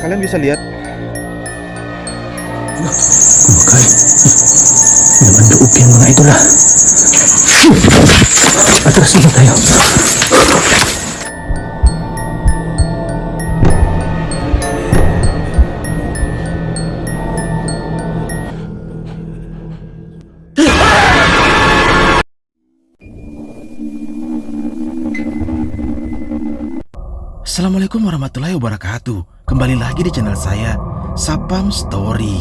kalian bisa lihat. Kumakai naman loob yan mga idol ah. Atras naman tayo. Assalamualaikum warahmatullahi wabarakatuh. Kembali lagi di channel saya, Sapam Story.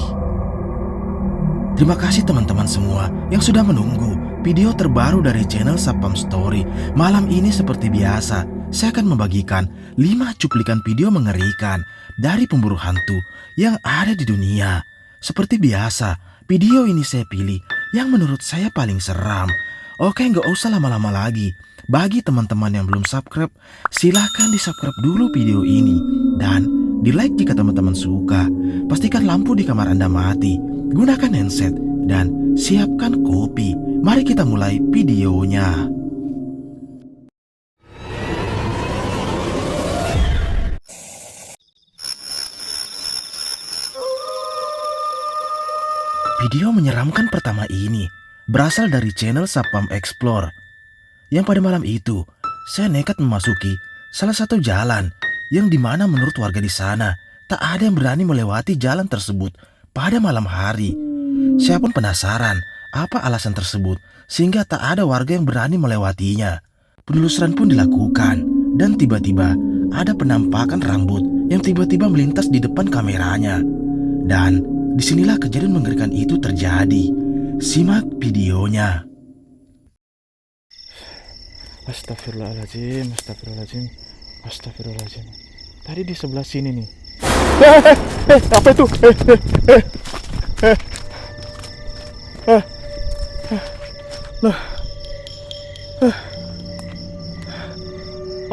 Terima kasih teman-teman semua yang sudah menunggu video terbaru dari channel Sapam Story. Malam ini seperti biasa, saya akan membagikan 5 cuplikan video mengerikan dari pemburu hantu yang ada di dunia. Seperti biasa, video ini saya pilih yang menurut saya paling seram. Oke, nggak usah lama-lama lagi. Bagi teman-teman yang belum subscribe, silahkan di subscribe dulu video ini. Dan di like jika teman-teman suka. Pastikan lampu di kamar Anda mati. Gunakan handset dan siapkan kopi. Mari kita mulai videonya. Video menyeramkan pertama ini berasal dari channel Sapam Explore. Yang pada malam itu, saya nekat memasuki salah satu jalan yang dimana menurut warga di sana tak ada yang berani melewati jalan tersebut pada malam hari. Saya pun penasaran apa alasan tersebut sehingga tak ada warga yang berani melewatinya. Penelusuran pun dilakukan dan tiba-tiba ada penampakan rambut yang tiba-tiba melintas di depan kameranya. Dan disinilah kejadian mengerikan itu terjadi. Simak videonya. Astagfirullahaladzim, astagfirullahaladzim, astagfirullahaladzim. Tadi di sebelah sini nih. Apa itu?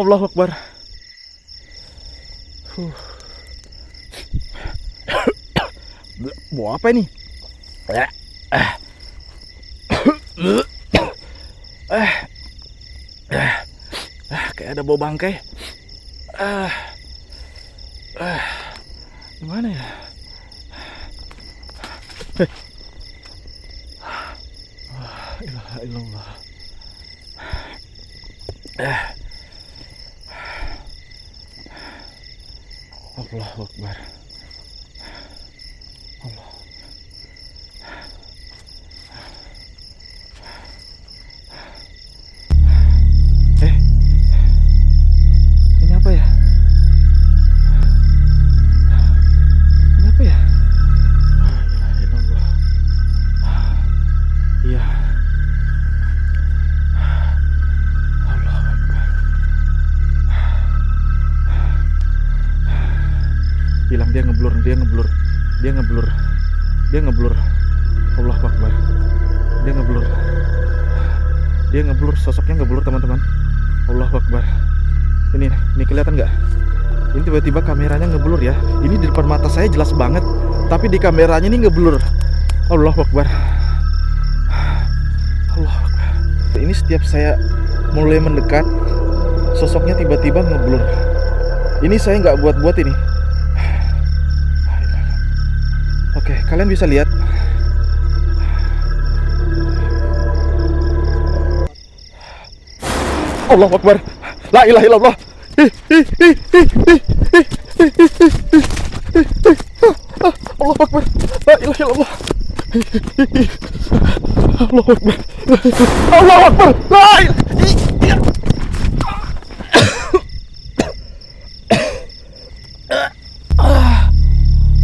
Allahu Akbar. Bau apa ini? Kayak ada bau bangkai. Gimana ya? La ilaha illallah. Allahu Akbar. Allah. Ini apa ya? Ini apa ya? La ilaha illallah. Iya. Allahu Akbar. Hilang, dia ngeblur. Allahu Akbar. Dia ngeblur, sosoknya ngeblur teman-teman. Allahu Akbar. Ini kelihatan nggak? Ini tiba-tiba kameranya ngeblur ya. Ini di depan mata saya jelas banget, tapi di kameranya ini ngeblur. Allahu Akbar. Allahu Akbar. Ini setiap saya mulai mendekat, sosoknya tiba-tiba ngeblur. Ini saya nggak buat-buat ini. Oke, kalian bisa lihat. Allahu Akbar. La ilaha illallah. Allahu Akbar. La ilaha illallah. Allahu Akbar. Allahu Akbar. La ilaha.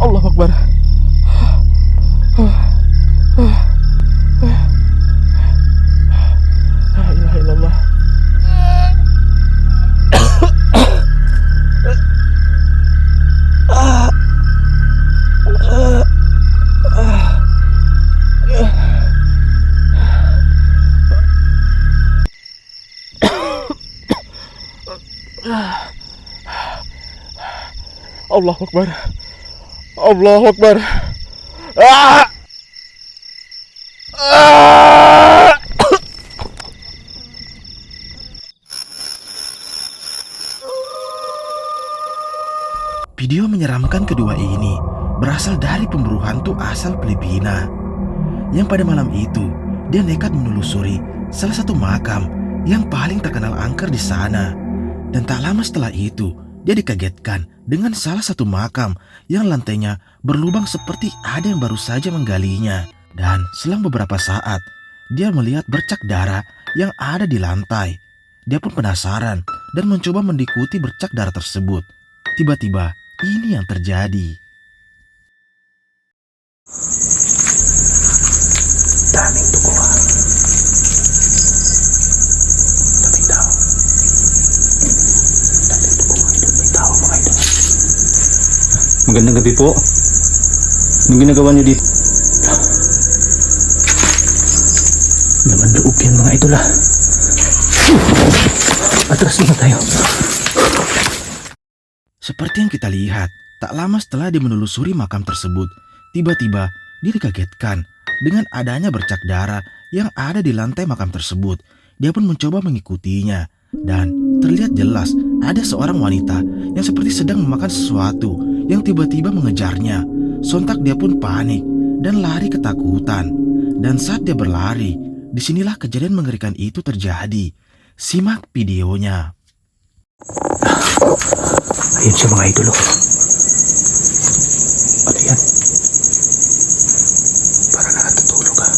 Allahu Akbar. La ilaha illallah. Allahu Akbar. Allahu Akbar. Ah! Ah! Video menyeramkan kedua ini berasal dari pemburu hantu asal Filipina, yang pada malam itu dia nekat menelusuri salah satu makam yang paling terkenal angker di sana. Dan tak lama setelah itu, dia dikagetkan dengan salah satu makam yang lantainya berlubang seperti ada yang baru saja menggalinya. Dan selang beberapa saat, dia melihat bercak darah yang ada di lantai. Dia pun penasaran dan mencoba mengikuti bercak darah tersebut. Tiba-tiba, ini yang terjadi. Daming tukuhan. Daming tao. Daming tukuhan. Daming tao mga idol. Magandang gabi po. Anong ginagawa niyo dito? Laman loob yan mga idol ah. Atras na tayo. Seperti yang kita lihat, tak lama setelah dia menelusuri makam tersebut, tiba-tiba dia dikagetkan dengan adanya bercak darah yang ada di lantai makam tersebut. Dia pun mencoba mengikutinya, dan terlihat jelas ada seorang wanita yang seperti sedang memakan sesuatu yang tiba-tiba mengejarnya. Sontak dia pun panik dan lari ketakutan. Dan saat dia berlari, disinilah kejadian mengerikan itu terjadi. Simak videonya. Ayun siya mga idol. Ano yan? Para nakatutulog ah.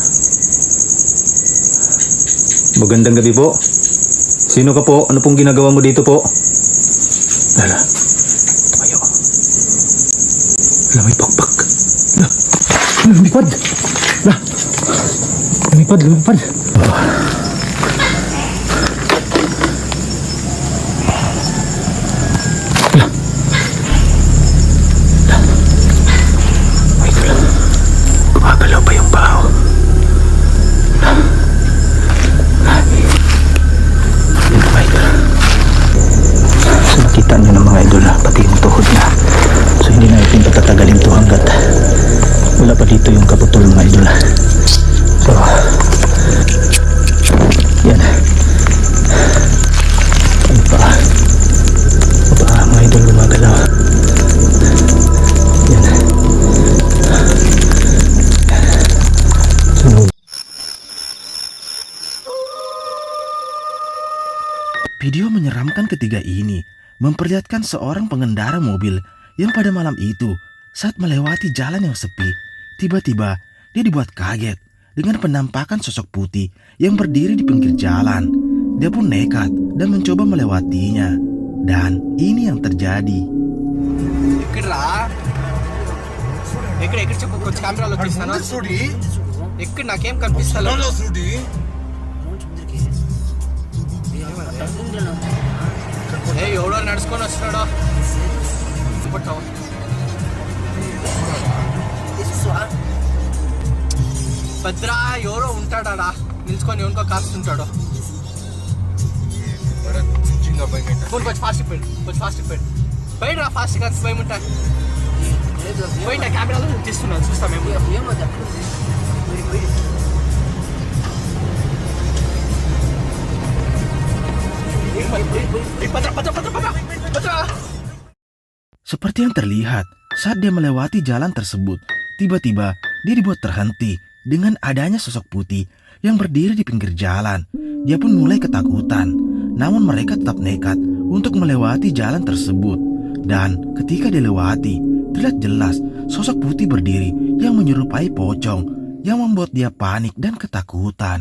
Magandang gabi po. Sino ka po? Ano pong ginagawa mo dito po? Lala, tumayo. Wala, may pakpak. La, lumipad. La, lumipad. Gumagalaw pa yung baho. Yan mga idol. So nakita nyo ng mga idol pati yung tuhod niya. So hindi natin patatagalin to hanggat wala pa dito yung kaputol mga idol. So yan. Ano pa? Mga idol gumagalaw. Yan. Video menyeramkan ketiga ini memperlihatkan seorang pengendara mobil yang pada malam itu saat melewati jalan yang sepi, tiba-tiba dia dibuat kaget dengan penampakan sosok putih yang berdiri di pinggir jalan. Dia pun nekat dan mencoba melewatinya. Dan ini yang terjadi. ఎక్కడ చెప్పు కొంచెం కెమెరాలో తీస్తాను ఎక్కడ నాకేం కనిపిస్తలేదు ఎవడో నడుచుకొని వస్తున్నాడో భద్రా ఎవరో ఉంటాడా నిల్చుకొని ఎవరికో కాస్తుంటాడో కొంచెం ఫాస్ట్ ఇప్పిండి బయట రా ఫాస్ట్ గా భయం ఉంటాయి బయట కెమెరాలో తీస్తున్నాను చూస్తామేమో Seperti yang terlihat saat dia melewati jalan tersebut, tiba-tiba dia dibuat terhenti dengan adanya sosok putih yang berdiri di pinggir jalan. Dia pun mulai ketakutan, namun mereka tetap nekat untuk melewati jalan tersebut. Dan ketika dilewati, terlihat jelas sosok putih berdiri yang menyerupai pocong yang membuat dia panik dan ketakutan.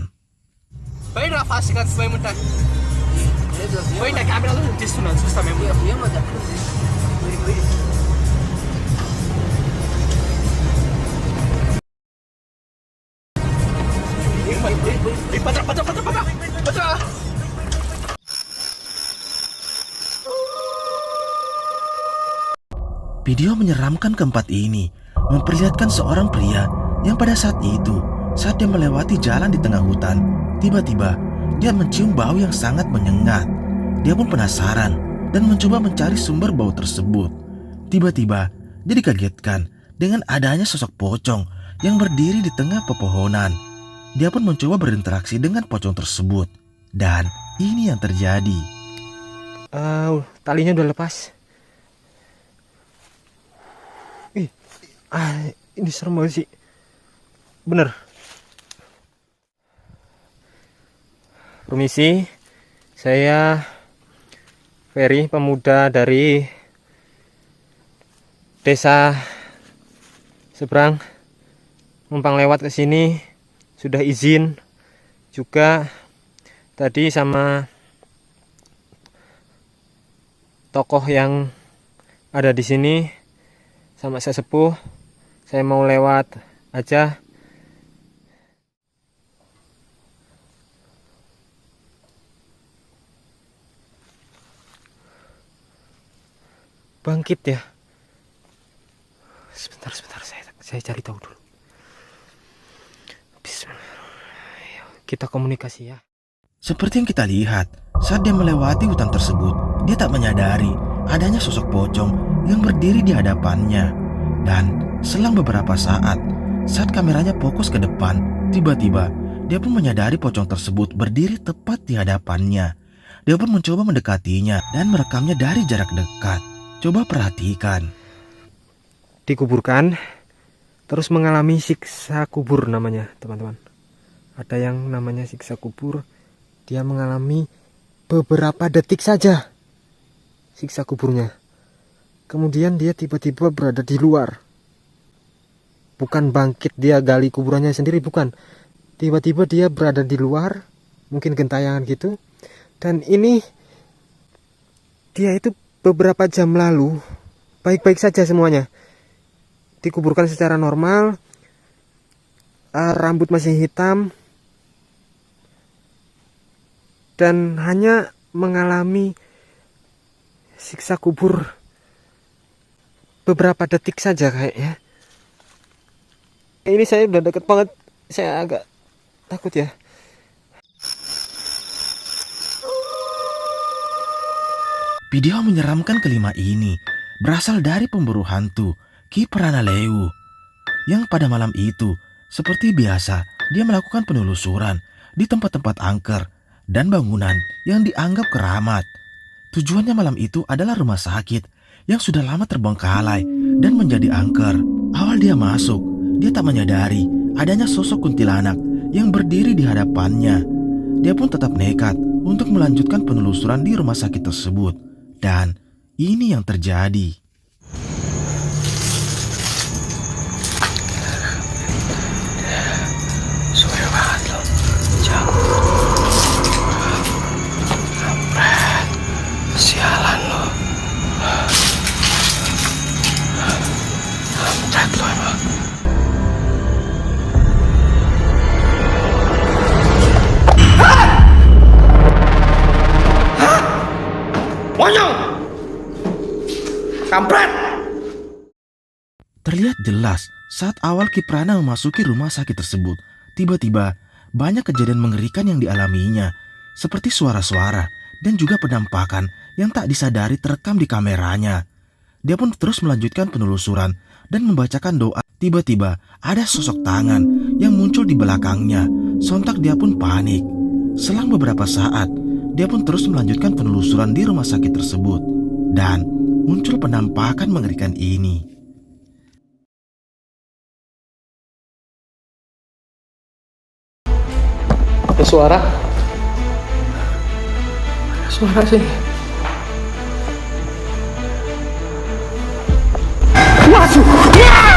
బయట కెమెరాలో తీస్తున్నాను చూస్తామేమో Video menyeramkan keempat ini memperlihatkan seorang pria yang pada saat itu, saat dia melewati jalan di tengah hutan, tiba-tiba dia mencium bau yang sangat menyengat. Dia pun penasaran dan mencoba mencari sumber bau tersebut. Tiba-tiba dia dikagetkan dengan adanya sosok pocong yang berdiri di tengah pepohonan. Dia pun mencoba berinteraksi dengan pocong tersebut. Dan ini yang terjadi. talinya udah lepas. Ini serem banget sih. Bener. Permisi, saya Ferry, pemuda dari desa seberang, numpang lewat ke sini, sudah izin juga tadi sama tokoh yang ada di sini, sama sesepuh. Saya mau lewat aja. Bangkit ya. Sebentar, saya cari tahu dulu. Bismillahirrahmanirrahim. Kita komunikasi ya. Seperti yang kita lihat, saat dia melewati hutan tersebut, dia tak menyadari adanya sosok pocong yang berdiri di hadapannya. Dan selang beberapa saat kameranya fokus ke depan, tiba-tiba dia pun menyadari pocong tersebut berdiri tepat di hadapannya. Dia pun mencoba mendekatinya dan merekamnya dari jarak dekat. Coba perhatikan. Dikuburkan, terus mengalami siksa kubur namanya, teman-teman. Ada yang namanya siksa kubur. Dia mengalami beberapa detik saja siksa kuburnya. Kemudian dia tiba-tiba berada di luar. Bukan bangkit dia gali kuburannya sendiri, bukan. Tiba-tiba dia berada di luar, mungkin gentayangan gitu. Dan ini dia itu beberapa jam lalu baik-baik saja semuanya. Dikuburkan secara normal, rambut masih hitam, dan hanya mengalami siksa kubur beberapa detik saja kayaknya. Ini saya udah deket banget, saya agak takut ya. Video menyeramkan kelima ini berasal dari pemburu hantu Ki Pranaleu, yang pada malam itu seperti biasa dia melakukan penelusuran di tempat-tempat angker dan bangunan yang dianggap keramat. Tujuannya malam itu adalah rumah sakit yang sudah lama terbengkalai dan menjadi angker. Awal dia masuk, dia tak menyadari adanya sosok kuntilanak yang berdiri di hadapannya. Dia pun tetap nekat untuk melanjutkan penelusuran di rumah sakit tersebut. Dan ini yang terjadi. Suara banget loh. Jauh. Kampret. Sialan lo. Kampret lo emang. Kampret! Terlihat jelas saat awal Kiprana memasuki rumah sakit tersebut. Tiba-tiba banyak kejadian mengerikan yang dialaminya, seperti suara-suara dan juga penampakan yang tak disadari terekam di kameranya. Dia pun terus melanjutkan penelusuran dan membacakan doa. Tiba-tiba ada sosok tangan yang muncul di belakangnya. Sontak dia pun panik. Selang beberapa saat, dia pun terus melanjutkan penelusuran di rumah sakit tersebut. Dan muncul penampakan mengerikan ini. Ada suara? Ada suara sih. Waduh!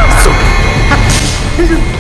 Masuk!